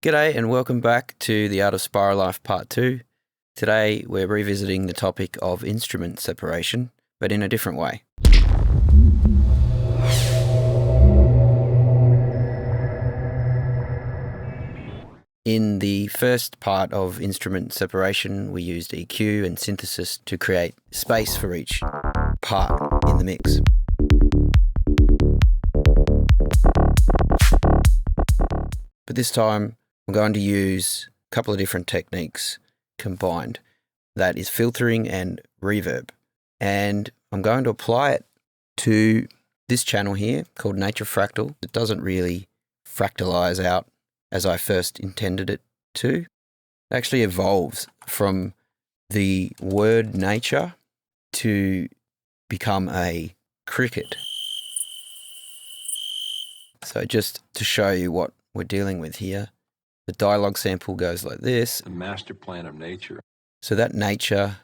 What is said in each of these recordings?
G'day and welcome back to The Art of Spiral Life Part 2. Today we're revisiting the topic of instrument separation, but in a different way. In the first part of instrument separation, we used EQ and synthesis to create space for each part in the mix. But this time, I'm going to use a couple of different techniques combined. That is filtering and reverb. And I'm going to apply it to this channel here called Nature Fractal. It doesn't really fractalize out as I first intended it to. It actually evolves from the word nature to become a cricket. So just to show you what we're dealing with here, the dialogue sample goes like this. The master plan of nature. So that nature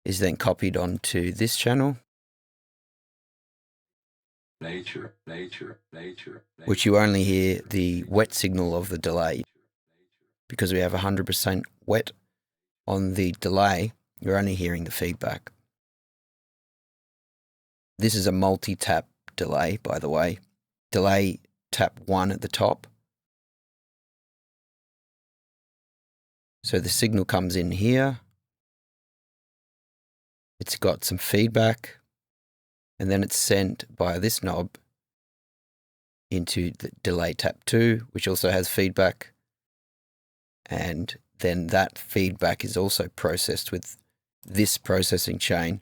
is then copied onto this channel. Nature. Which you only hear the wet signal of the delay. Because we have 100% wet on the delay, you're only hearing the feedback. This is a multi-tap delay, by the way. Delay tap 1 at the top. So the signal comes in here. It's got some feedback, and then it's sent by this knob into the delay tap 2, which also has feedback. And then that feedback is also processed with this processing chain,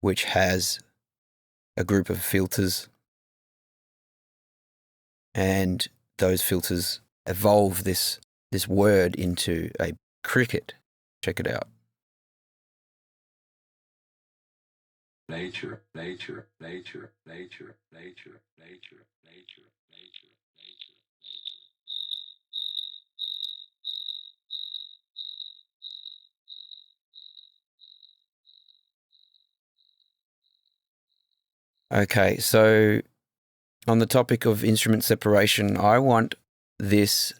which has a group of filters. And those filters evolve this word into a cricket. Check it out. Nature. Okay, so on the topic of instrument separation, I want this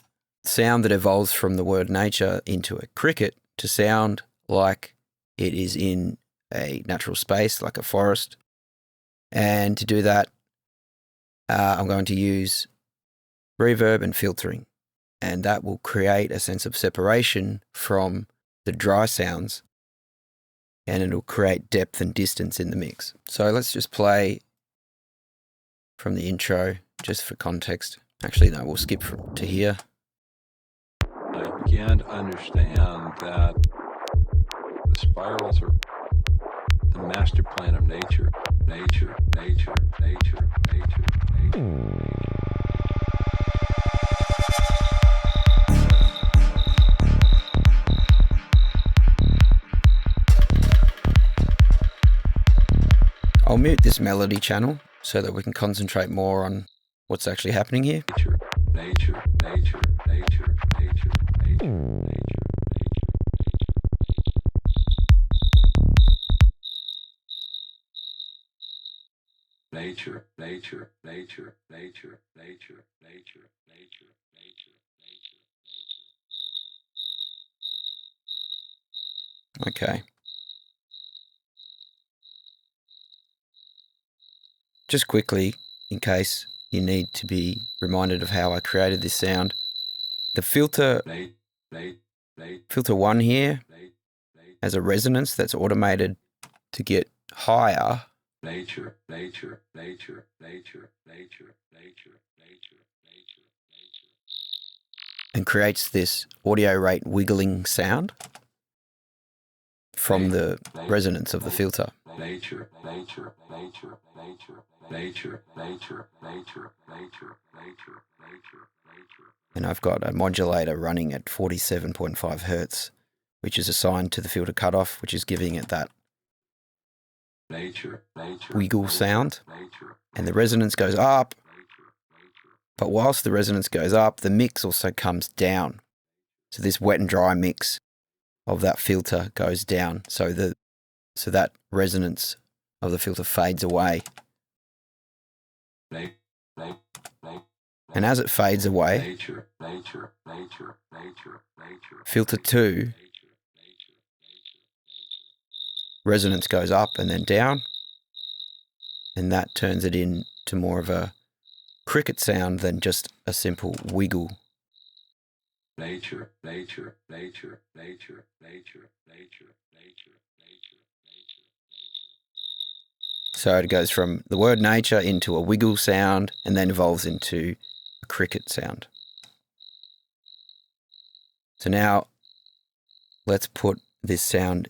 sound that evolves from the word nature into a cricket to sound like it is in a natural space, like a forest. And to do that, I'm going to use reverb and filtering. And that will create a sense of separation from the dry sounds. And it'll create depth and distance in the mix. So let's just play from the intro, just for context. Actually, no, we'll skip to here. I began to understand that the spirals are the master plan of nature. Nature. I'll mute this melody channel so that we can concentrate more on what's actually happening here. Nature. Okay. Just quickly, in case you need to be reminded of how I created this sound, the filter 1 here has a resonance that's automated to get higher. Nature. And creates this audio rate wiggling sound from the resonance of the filter. Nature. And I've got a modulator running at 47.5 hertz, which is assigned to the filter cutoff, which is giving it that wiggle sound. And the resonance goes up, but whilst the resonance goes up, the mix also comes down. So this wet and dry mix of that filter goes down. So that resonance of the filter fades away. And as it fades away, nature, filter 2, resonance goes up and then down, and that turns it into more of a cricket sound than just a simple wiggle. nature. So it goes from the word nature into a wiggle sound and then evolves into a cricket sound. So now let's put this sound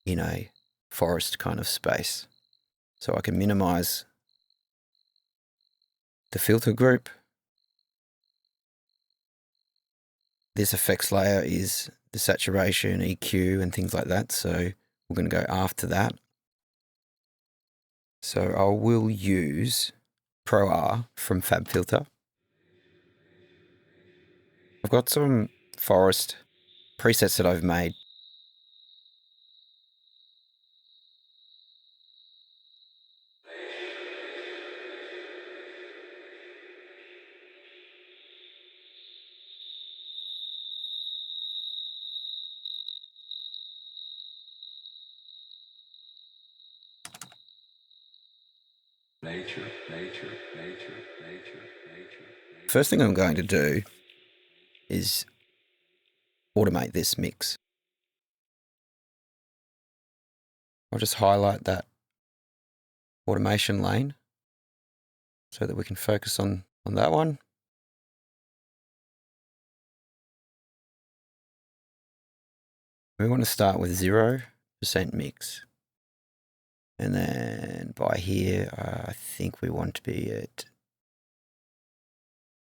in a forest kind of space. So I can minimize the filter group. This effects layer is the saturation, EQ, and things like that. So we're going to go after that. So I will use Pro R from FabFilter. I've got some forest presets that I've made. Nature. First thing I'm going to do is automate this mix. I'll just highlight that automation lane so that we can focus on that one. We want to start with 0% mix. And then by here, I think we want to be at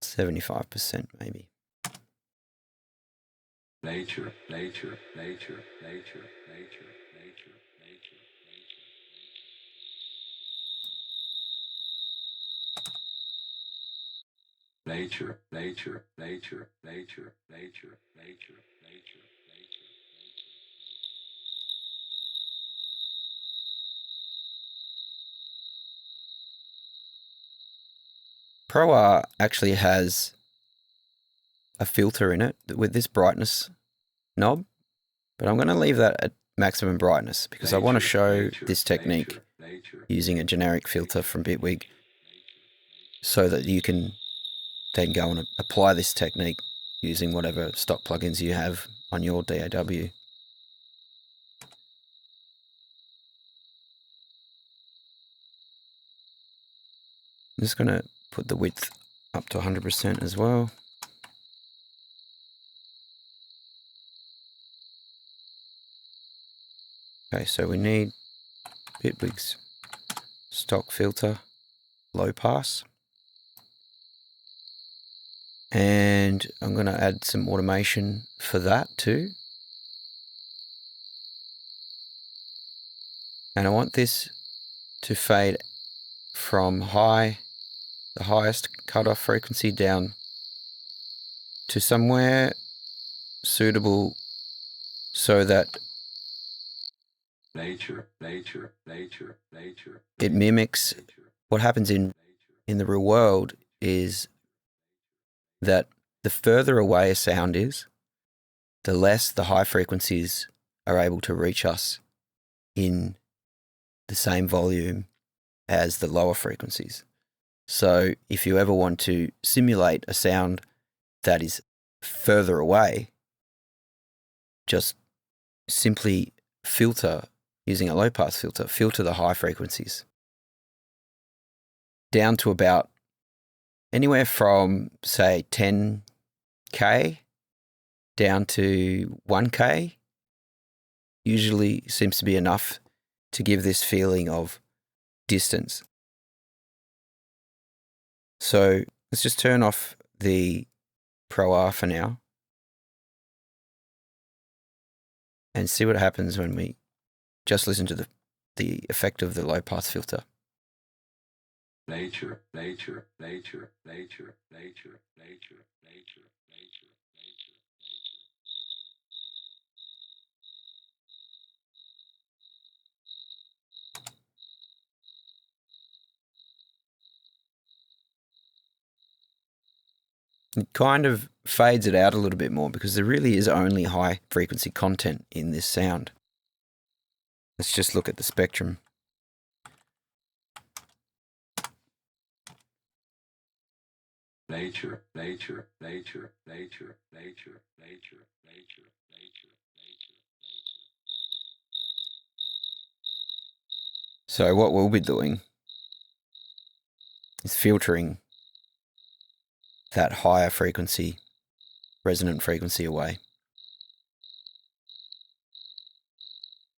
75% maybe. Nature. Pro R actually has a filter in it with this brightness knob, but I'm going to leave that at maximum brightness because I want to show this technique using a generic filter from Bitwig so that you can then go and apply this technique using whatever stock plugins you have on your DAW. I'm just going to put the width up to 100% as well. Okay, so we need Bitwig's stock filter, low pass. And I'm going to add some automation for that too. And I want this to fade from the highest cutoff frequency down to somewhere suitable so that it mimics what happens in the real world is that the further away a sound is, the less the high frequencies are able to reach us in the same volume as the lower frequencies. So if you ever want to simulate a sound that is further away, just simply filter, using a low pass filter the high frequencies down to about anywhere from, say, 10K down to 1K usually seems to be enough to give this feeling of distance. So let's just turn off the Pro R for now and see what happens when we just listen to the effect of the low pass filter. Nature. it kind of fades it out a little bit more because there really is only high frequency content in this sound. Let's just look at the spectrum. Nature, nature, nature, nature, nature, nature, nature, nature, nature. So what we'll be doing is filtering that higher frequency, resonant frequency away.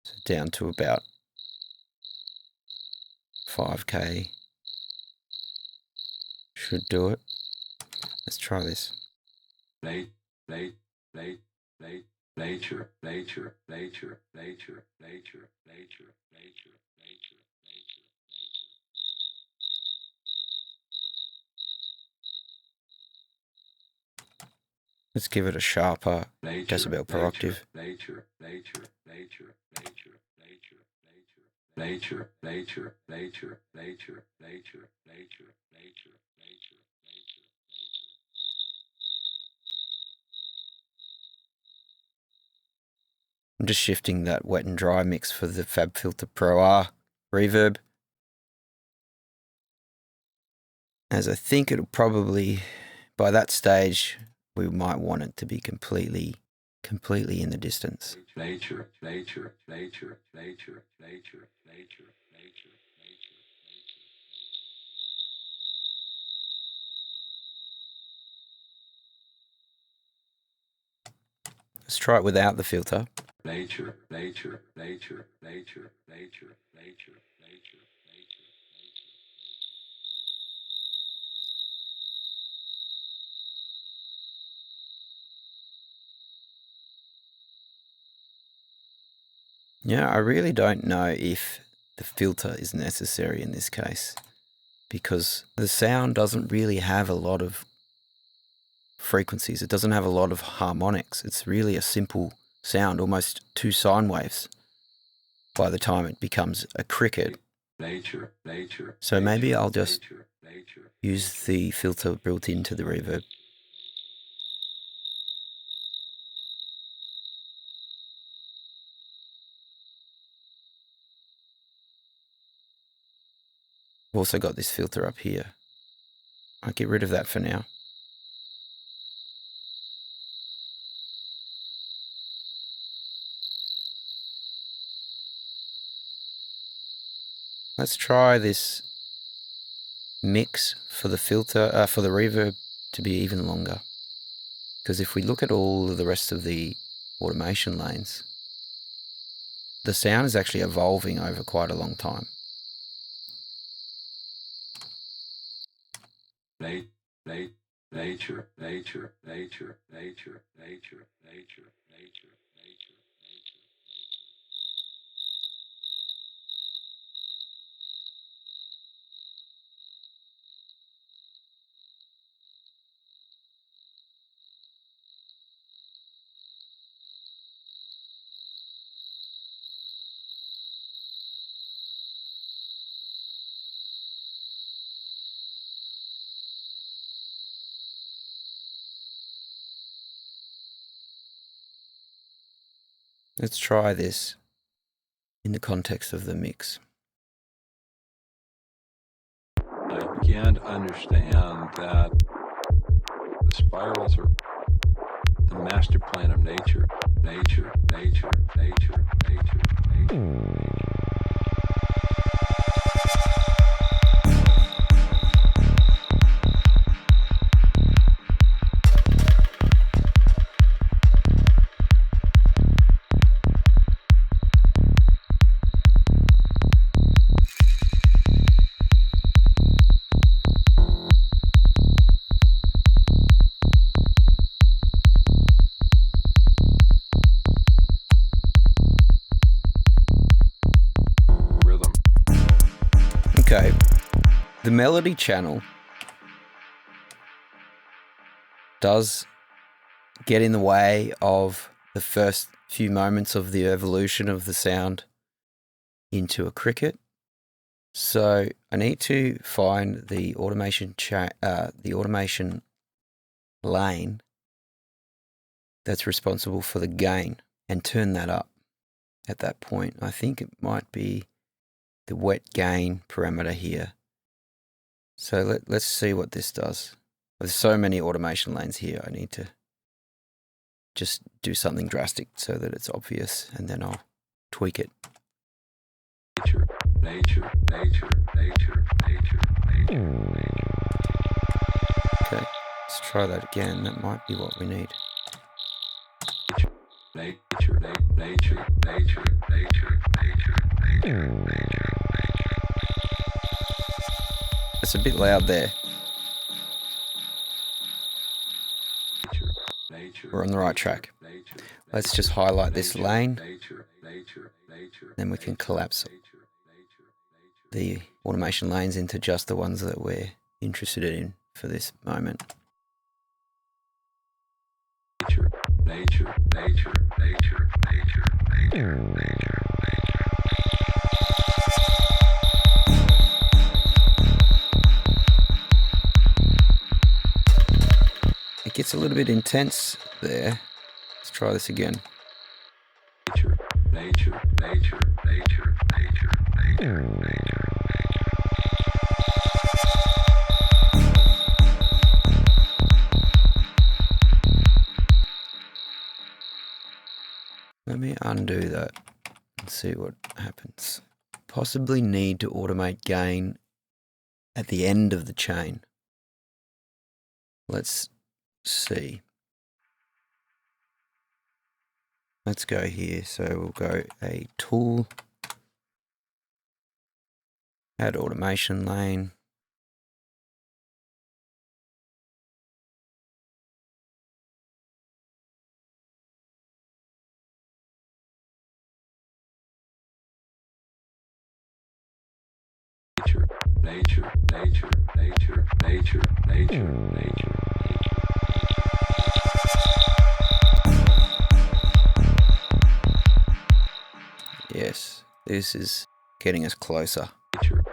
So down to about 5K should do it. Let's try this. Nature, nature, nature, nature, nature, nature, nature, nature, nature, nature. Let's give it a sharper Nature, decibel per octave. nature, nature, nature, nature, nature, nature, nature, nature, nature, nature, nature, nature, nature, nature. I'm just shifting that wet and dry mix for the FabFilter Pro R reverb, as I think it'll probably, by that stage, we might want it to be completely in the distance. Nature, nature, nature, nature, nature, nature, nature, nature. Let's try it without the filter. Nature, nature, nature, nature, nature, nature, nature, nature. Yeah, I really don't know if the filter is necessary in this case, because the sound doesn't really have a lot of frequencies. It doesn't have a lot of harmonics. It's really a simple sound, almost two sine waves by the time it becomes a cricket. Nature, nature. So maybe I'll just nature. use the filter built into the reverb. I've also got this filter up here. I'll get rid of that for now. Let's try this mix for the filter, for the reverb to be even longer. Because if we look at all of the rest of the automation lanes, the sound is actually evolving over quite a long time. Nature, nature, nature, nature, nature, nature, nature, nature, nature. Let's try this in the context of the mix. I began to understand that the spirals are the master plan of nature. Nature, nature, nature, nature, nature. Rhythm. Okay, the melody channel does get in the way of the first few moments of the evolution of the sound into a cricket. So I need to find the automation lane that's responsible for the gain and turn that up at that point. I think it might be the wet gain parameter here. So let's see what this does. There's so many automation lanes here, I need to just do something drastic so that it's obvious, and then I'll tweak it. Nature. Okay, let's try that again. That might be what we need. Nature. It's a bit loud there. We're on the right track. Let's just highlight this lane. Then we can collapse the automation lanes into just the ones that we're interested in for this moment. Nature. It gets a little bit intense there. Let's try this again. Nature. Let me undo that and see what happens. Possibly need to automate gain at the end of the chain. Let's see. Let's go here. So we'll go a tool, add automation lane. Nature. Yes, this is getting us closer. Nature.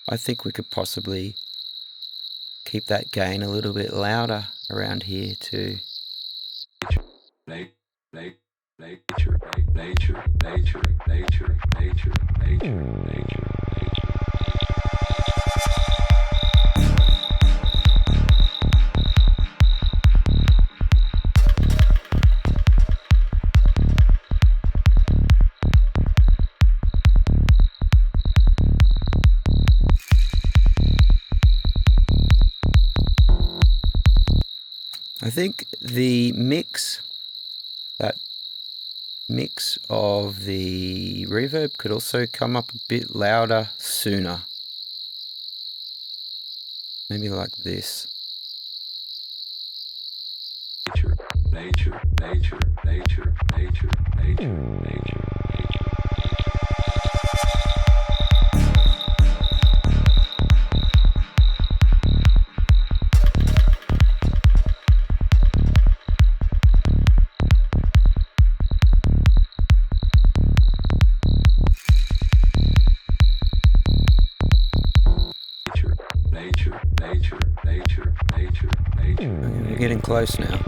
I think we could possibly keep that gain a little bit louder around here too. Nature. I think the that mix of the reverb could also come up a bit louder sooner. Maybe like this. Nature. We're getting close now.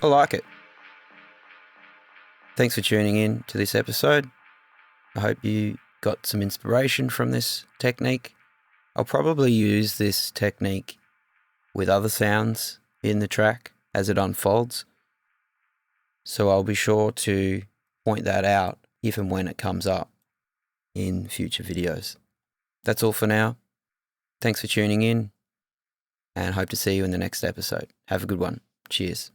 I like it. Thanks for tuning in to this episode. I hope you got some inspiration from this technique. I'll probably use this technique with other sounds in the track as it unfolds. So I'll be sure to point that out if and when it comes up in future videos. That's all for now. Thanks for tuning in, and hope to see you in the next episode. Have a good one. Cheers.